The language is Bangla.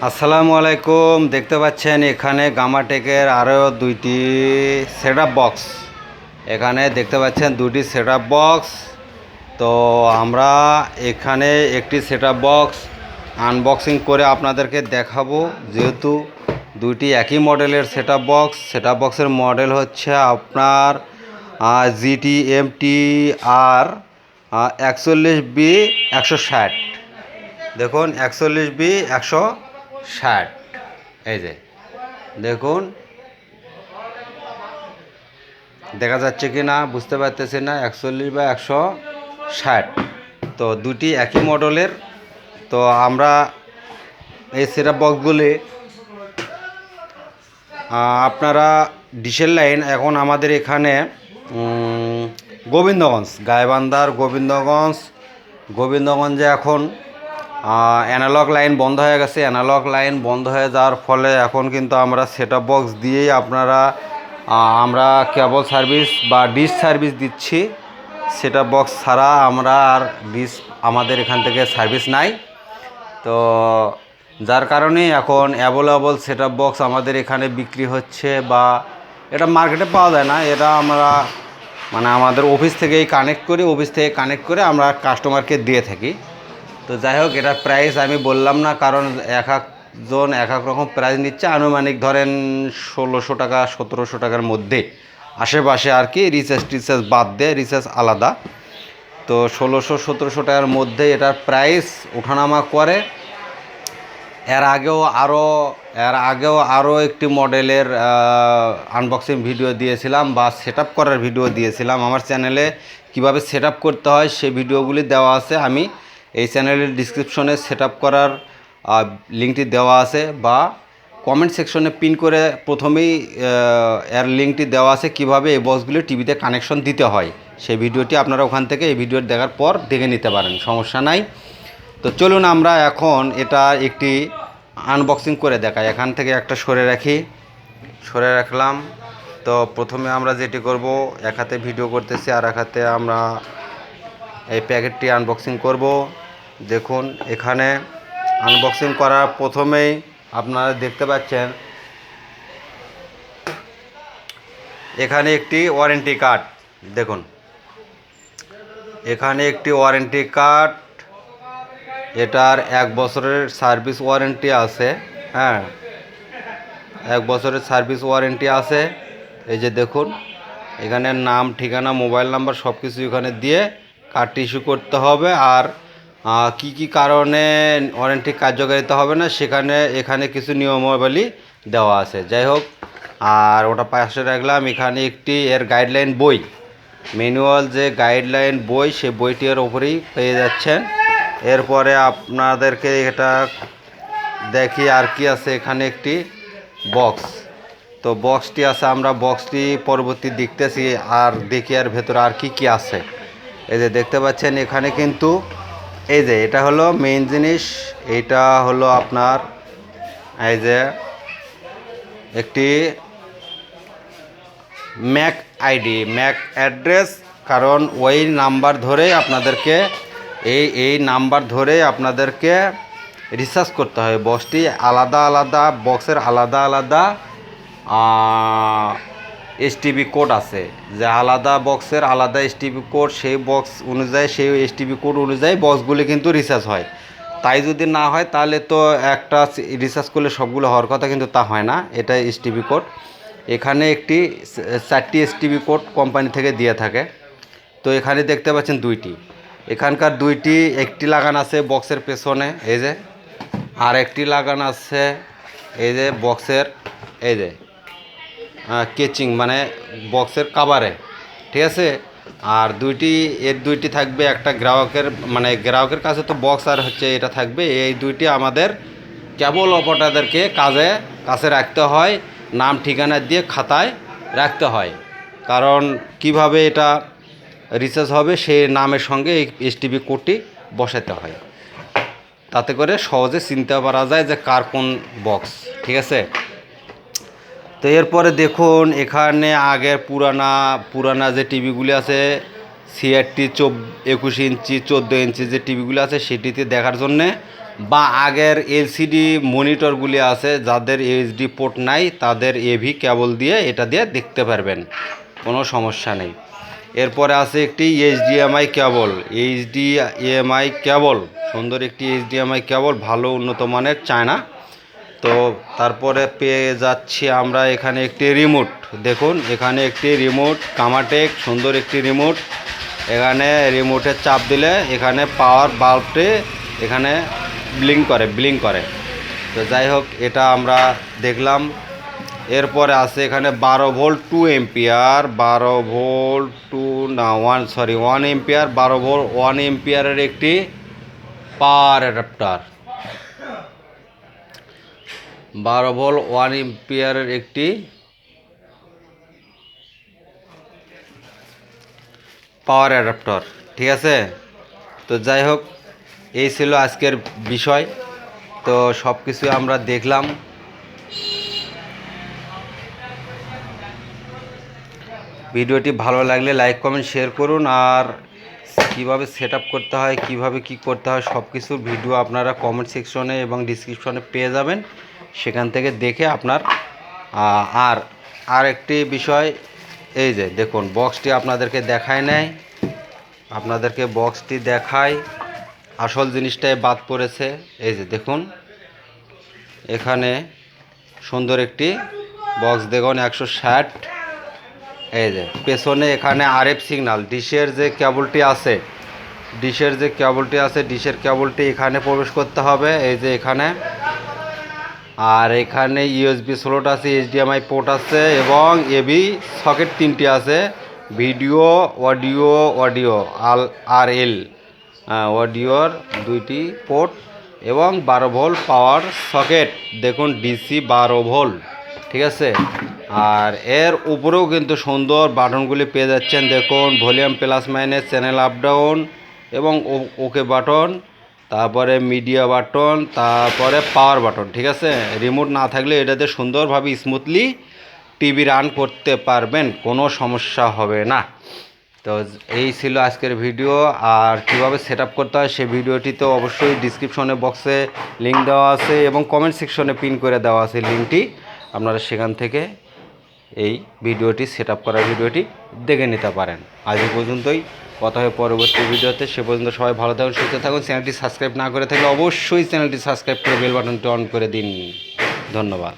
আসসালামু আলাইকুম। দেখতে পাচ্ছেন এখানে গামাটেকের আরও দুইটি সেটআপ বক্স। এখানে দেখতে পাচ্ছেন দুটি সেটআপ বক্স। তো আমরা এখানে একটি সেটআপ বক্স আনবক্সিং করে আপনাদেরকে দেখাবো, যেহেতু দুইটি একই মডেলের সেটআপ বক্স। সেটআপ বক্সের মডেল হচ্ছে আপনার GTMT-R 41B160। দেখুন 41B160, এই যে দেখুন, দেখা যাচ্ছে কি না বুঝতে পারতেছি না। 41/160, তো দুটি একই মডেলের। তো আমরা এই সেটআপ বক্সগুলি আপনারা ডিশের লাইন এখন আমাদের এখানে গোবিন্দগঞ্জ, গাইবান্ধার গোবিন্দগঞ্জে এখন অ্যানালগ লাইন বন্ধ হয়ে গেছে। অ্যানালগ লাইন বন্ধ হয়ে যাওয়ার ফলে এখন কিন্তু আমরা সেটআপ বক্স দিয়েই আমরা কেবল সার্ভিস বা ডিশ সার্ভিস দিচ্ছি। সেটআপ বক্স ছাড়া আমরা আর ডিশ আমাদের এখান থেকে সার্ভিস নাই। তো যার কারণে এখন অ্যাভেলেবল সেটআপ বক্স আমাদের এখানে বিক্রি হচ্ছে, বা এটা মার্কেটে পাওয়া যায় না। এটা আমরা আমাদের অফিস থেকেই কানেক্ট করে আমরা কাস্টমারকে দিয়ে থাকি। তো যাই হোক, এটার প্রাইস আমি বললাম না, কারণ এক একজন এক এক রকম প্রাইস নিচ্ছে। আনুমানিক ধরেন 1600 টাকা 1700 টাকার মধ্যে আশেপাশে আর কি, রিচার্জ বাদ দেয়, রিচার্জ আলাদা। তো 1600-1700 টাকার মধ্যে এটার প্রাইস ওঠানামা করে। এর আগেও আরও একটি মডেলের আনবক্সিং ভিডিও দিয়েছিলাম বা সেটআপ করার ভিডিও দিয়েছিলাম আমার চ্যানেলে। কিভাবে সেটআপ করতে হয় সেই ভিডিওগুলি দেওয়া আছে। আমি এই চ্যানেলের ডিসক্রিপশনে সেটআপ করার লিঙ্কটি দেওয়া আছে, বা কমেন্ট সেকশনে পিন করে প্রথমেই এর লিঙ্কটি দেওয়া আছে কিভাবে এই বক্সগুলি টিভিতে কানেকশন দিতে হয়। সেই ভিডিওটি আপনারা ওখান থেকে এই ভিডিও দেখার পর দেখে নিতে পারেন, সমস্যা নাই। তো চলুন আমরা এখন এটা একটি আনবক্সিং করে দেখাই। এখান থেকে একটা সরে রাখলাম। তো প্রথমে আমরা যেটি করব, এক হাতে ভিডিও করতেছি আর এক হাতে আমরা এই প্যাকেটটি আনবক্সিং করব। দেখুন, এখানে আনবক্সিং করার প্রথমেই আপনারা দেখতে পাচ্ছেন এখানে একটি ওয়ারেন্টি কার্ড। দেখুন, এখানে একটি ওয়ারেন্টি কার্ড। এটার 1 বছরের সার্ভিস ওয়ারেন্টি আছে। হ্যাঁ, 1 বছরের সার্ভিস ওয়ারেন্টি আছে। এই যে দেখুন, এখানে নাম, ঠিকানা, মোবাইল নাম্বার সব কিছু এখানে দিয়ে কার্ডটি ইস্যু করতে হবে। আর কি কারণে ওয়ারেন্টি কার্যকারিতা হবে না এখানে কিছু নিয়মাবলী দেওয়া আছে। যাই হোক, আর ওটা পাশে রাখলাম। এখানে একটি এর গাইডলাইন বই, ম্যানুয়াল যে গাইডলাইন বই, সে বইটির ওপরেই পেয়ে যাচ্ছেন। এরপরে আপনাদেরকে এটা দেখি আর কি আছে। এখানে একটি বক্স, তো বক্সটি আছে। আমরা বক্সটি পরবর্তী দেখতেছি আর দেখি আর ভেতরে আর কি আছে। এই যে দেখতে পাচ্ছেন এখানে কিন্তু এই যে এটা হলো মেইন জিনিস। এইটা হলো আপনার এই যে একটি ম্যাক আইডি, ম্যাক অ্যাড্রেস। কারণ ওই নাম্বার ধরেই আপনাদেরকে এই নাম্বার ধরে আপনাদেরকে রিসার্চ করতে হয়। বক্সটি বক্সের আলাদা এসটিপি কোড আছে, যে আলাদা বক্সের আলাদা এসটিপি কোড, সেই বক্স অনুযায়ী সেই এসটিপি কোড অনুযায়ী বক্সগুলি কিন্তু রিসার্চ হয়। তাই যদি না হয় তাহলে তো একটা রিসার্চ করলে সবগুলো হওয়ার কথা, কিন্তু তা হয় না। এটা এসটিপি কোড। এখানে 4টি এসটিপি কোড কোম্পানি থেকে দিয়ে থাকে। তো এখানে দেখতে পাচ্ছেন দুইটি, এখানকার দুইটি, একটি লাগানো আছে বক্সের পেছনে, এই যে, আর একটি লাগানো আছে এই যে বক্সের এই যে কেচিং, বক্সের কাভারে, ঠিক আছে। আর দুইটি থাকবে একটা গ্রাহকের কাছে তো বক্স আর এটা থাকবে। এই দুইটি আমাদের কেবল অপারেটরদেরকে কাছে রাখতে হয়, নাম ঠিকানা দিয়ে খাতায় রাখতে হয়। কারণ কিভাবে এটা রিচার্জ হবে সেই নামের সঙ্গে এই এসটিপি কোডটি বসাতে হয়, তাতে করে সহজে চিনতে পারা যায় যে কার কোন বক্স, ঠিক আছে। তো এরপরে দেখুন, এখানে আগের পুরানা যে টিভিগুলি আছে, CRT 21 ইঞ্চি 14 ইঞ্চি যে টিভিগুলো আছে, সেটিতে দেখার জন্যে বা আগের এলসিডি মনিটরগুলি আছে, যাদের এইচডি পোর্ট নাই তাদের এভি কেবল দিয়ে এটা দিয়ে দেখতে পারবেন, কোনো সমস্যা নেই। এরপরে আছে একটি এইচডিএমআই কেবল, এইচডিএমআই কেবল, সুন্দর একটি এইচডিএমআই কেবল, ভালো উন্নত মানের চায়না। তো তারপরে পেয়ে যাচ্ছি আমরা এখানে একটি রিমোট, দেখুন এখানে একটি রিমোট কামাটেক, সুন্দর একটি রিমোট। এখানে রিমোটে চাপ দিলে এখানে পাওয়ার বাল্বটি এখানে ব্লিঙ্ক করে। তো যাই হোক, এটা আমরা দেখলাম। এরপরে আছে এখানে 12 volt 2 ampere, 12 volt 1 ampere, 12 volt 1 এম্পিয়ারের একটি পাওয়ার অ্যাডাপ্টার, 12 ভোল্ট 1 এম্পিয়ারের একটি পাওয়ার অ্যাডাপ্টার, ঠিক আছে। তো যাই হোক, এই ছিল আজকের বিষয়। তো সব কিছু আমরা দেখলাম। ভিডিওটি ভালো লাগলে লাইক কমেন্ট শেয়ার করুন। আর কিভাবে সেট আপ করতে হয়, কিভাবে কি করতে হয়, সব কিছুর ভিডিও আপনারা কমেন্ট সেকশনে এবং ডিসক্রিপশনে পেয়ে যাবেন, সেখান থেকে দেখে আপনার আর একটি বিষয়, এই যে দেখুন বক্সটি আপনাদেরকে দেখায় নেয়, আপনাদেরকে বক্সটি দেখায়, আসল জিনিসটাই বাদ পড়েছে। এই যে দেখুন এখানে সুন্দর একটি বক্স, দেখুন 160। এই যে পেছনে এখানে আরএফ সিগন্যাল, ডিশের যে কেবলটি আছে, ডিশের কেবলটি এখানে প্রবেশ করতে হবে, এই যে এখানে। আর এখানে ইউএসবি স্লট আছে, এইচডিএমআই পোর্ট আছে এবং এবি সকেট 3টি আছে, ভিডিও অডিও আরএল অডিওর 2টি পোর্ট এবং 12 ভোল্ট পাওয়ার সকেট, দেখুন ডিসি 12 ভোল্ট, ঠিক আছে। আর এর উপরেও কিন্তু সুন্দর বাটনগুলি পেয়ে যাচ্ছেন, দেখুন volume plus minus, channel up down এবং ওকে বাটন, তারপরে মিডিয়া বাটন, তারপরে পাওয়ার বাটন, ঠিক আছে। রিমোট না থাকলে এটাতে সুন্দরভাবে স্মুথলি টিভি রান করতে পারবেন, কোনো সমস্যা হবে না। তো এই ছিল আজকের ভিডিও। আর কীভাবে সেট আপ করতে হয় সেই ভিডিওটি তো অবশ্যই ডিসক্রিপশনে বক্সে লিঙ্ক দেওয়া আছে এবং কমেন্ট সেকশনে পিন করে দেওয়া আছে লিঙ্কটি, আপনারা সেখান থেকে এই ভিডিওটি সেট আপ করার ভিডিওটি দেখে নিতে পারেন। আজ এই পর্যন্তই, কথা হয় পরবর্তী ভিডিওতে। সে পর্যন্ত সবাই ভালো থাকুন, সুস্থ থাকুন। চ্যানেলটি সাবস্ক্রাইব না করে থাকলে অবশ্যই চ্যানেলটি সাবস্ক্রাইব করে বেল বাটনটি অন করে দিন। ধন্যবাদ।